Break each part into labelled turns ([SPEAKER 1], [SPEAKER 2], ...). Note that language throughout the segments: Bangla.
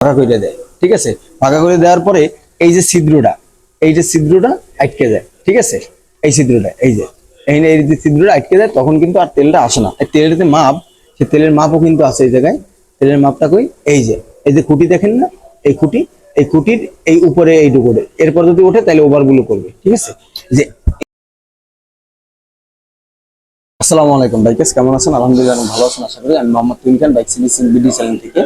[SPEAKER 1] ফাঁকা করে দেয়, ঠিক আছে। ফাঁকা করে দেওয়ার পরে এই যে ছিদ্রটা আটকে যায়, ঠিক আছে। এই ছিদ্রটা এই যে ছিদ্রটা আটকে যায়, তখন কিন্তু আর তেলটা আসে না। তেলের যে মাপ, সে তেলের মাপও কিন্তু আছে এই জায়গায়। তেলের মাপটা কই, এই যে খুঁটি দেখেন না, এই খুঁটির এই উপরে এইটুকু, এরপর যদি ওঠে তাহলে ওভারগুলো করবে, ঠিক আছে। যে আসসালামু আলাইকুম ভাই, কেমন আছেন? আলহামদুলিল্লাহ ভালো আছেন আশা করি। আমি মোহাম্মদ তুহিন খান, বাইক সিলিং বিডি চ্যানেল থেকে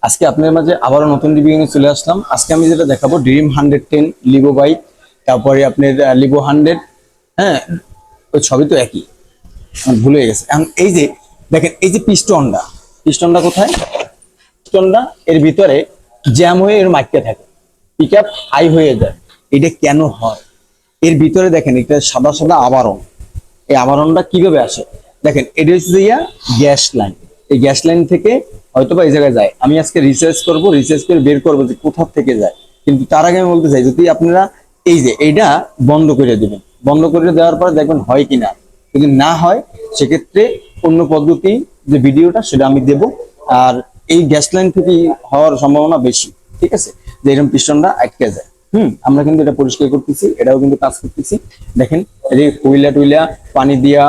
[SPEAKER 1] আজকে আপনাদের মাঝে আবারও নতুন রিভিউ নিয়ে চলে আসলাম। আজকে আমি যেটা দেখাবো ড্রিম 110 লিভো বাইক, তারপরে আপনার লিভো 100। হ্যাঁ, ওই সবই তো একই, আমি ভুলে গেছে। এখন এই যে দেখেন, এই যে পিস্টনটা কোথায়? পিস্টনটা এর ভিতরে জ্যাম হয়ে এর মাইকটা থাকে, পিক আপ হাই হয়ে যায়। এটা কেন হয়? এর ভিতরে দেখেন একটা সাদা সাদা আবরণ। এই আবরণটা কিভাবে আসে দেখেন, এটা হচ্ছে গ্যাস লাইন। এই গ্যাস লাইন থেকে হয়তোবা এই জায়গায় যায়। আমি আজকে রিসার্চ করে বের করবো যে কোথা থেকে যায়। কিন্তু তার আগে আমি বলতে চাই, যদি আপনারা এই যে এইটা বন্ধ করে দিবেন, বন্ধ করে দেওয়ার পর দেখবেন হয় কিনা। যদি না হয় সেক্ষেত্রে অন্য পদ্ধতি যে ভিডিওটা সেটা আমি দেব। আর এই গ্যাস লাইন থেকে হওয়ার সম্ভাবনা বেশি, ঠিক আছে, যে এরকম পিস্টনটা আটকে যায়। আমরা কিন্তু এটা পরিষ্কার করতেছি, এটাও কিন্তু কাজ করতেছি। দেখেন, এই কইলা টুইলা পানি দিয়া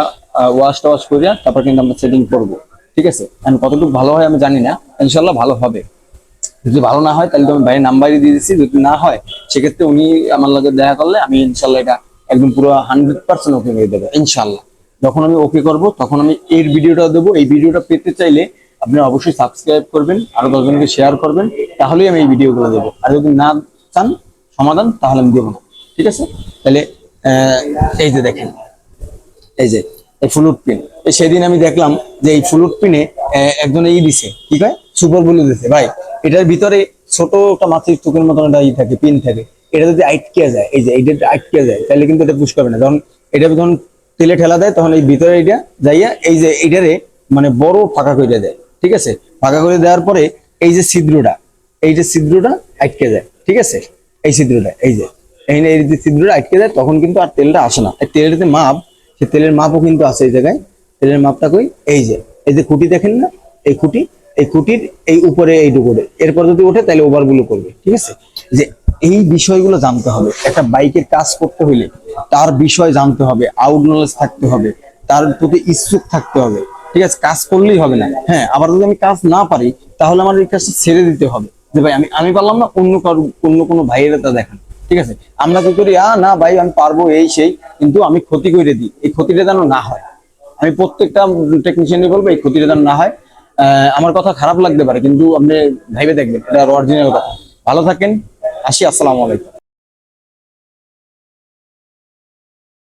[SPEAKER 1] ওয়াশ টাওয়াশ করিয়া তারপর কিন্তু আমরা সেটিং করবো, ঠিক আছে। কতটুকু ভালো হয় আমি জানি না, ইনশাল্লাহ ভালো হবে। যদি ভালো না হয় তাহলে তো আমি ভাইয়ের নাম্বারই দিয়ে দিচ্ছি। যদি না হয় সেক্ষেত্রে উনি আমার লগে দেখা করলে আমি ইনশাল্লাহ এটা একদম পুরো 100% ওকে করে দেবো ইনশাল্লাহ। যখন আমি ওকে করব তখন আমি এর ভিডিওটা দেবো। এই ভিডিওটা পেতে চাইলে আপনারা অবশ্যই সাবস্ক্রাইব করবেন, আরো 10 জনকে শেয়ার করবেন, তাহলেই আমি এই ভিডিওগুলো দেবো। আর যদি না চান সমাধান, তাহলে আমি দেবো না, ঠিক আছে। তাহলে এই যে দেখেন, এই যে এই ফ্লুট পিন, সেদিন আমি দেখলাম যে এই ফ্লুট পিনে একজন এই দিছে, কি কয়, সুপার ব্লু দিছে। ভাই, এটার ভিতরে ছোট একটা মাছের চোখের মতন একটা থাকে, পিন থাকে। এটা যদি আটকে যায়, এই যে এইটা আটকে যায়, তাহলে কিন্তু এটা পুশ করবে না। যখন এটা যখন তেলে ঠেলা দেয়, তখন এই ভিতরে এটা যাইয়া এই যে এইটারে মানে বড় ফাঁকা করে দেয়, ঠিক আছে। ফাঁকা করে দেওয়ার পরে এই যে ছিদ্রটা আটকে যায়, ঠিক আছে। এই ছিদ্রটা এই যে ছিদ্রটা আটকে যায়, তখন কিন্তু আর তেলটা আসে না। তেলের যে মাপ, সে তেলের মাপও কিন্তু আছে এই জায়গায়। তেলের মাপটা কই, এই যে খুঁটি দেখেন না, এই খুঁটির এই উপরে এইটুকু, এরপর যদি ওঠে তাহলে ওভারগুলো করবে, ঠিক আছে। যে এই বিষয়গুলো জানতে হবে। একটা বাইকের কাজ করতে হইলে তার বিষয় জানতে হবে, আউট নলেজ থাকতে হবে, তার প্রতি ইচ্ছুক থাকতে হবে, ঠিক আছে। কাজ করলেই হবে না। হ্যাঁ, আবার যদি আমি কাজ না পারি তাহলে আমার এই কাজটা ছেড়ে দিতে হবে, যে ভাই আমি পারলাম না, অন্য কোনো ভাইয়েরা তা দেখান, ঠিক আছে। আমরা কি করি, না ভাই আমি পারবো এই সেই, কিন্তু আমি ক্ষতি করে দিই। এই ক্ষতিটা যেন না হয়, আমি প্রত্যেকটা টেকনিশিয়ানই বলবো এই ক্ষতিটা যেন না হয়। আমার কথা খারাপ লাগতে পারে, কিন্তু আপনি ভাইবে দেখবেন এটা অরিজিনাল কথা। ভালো থাকেন, আসি, আসসালামু আলাইকুম।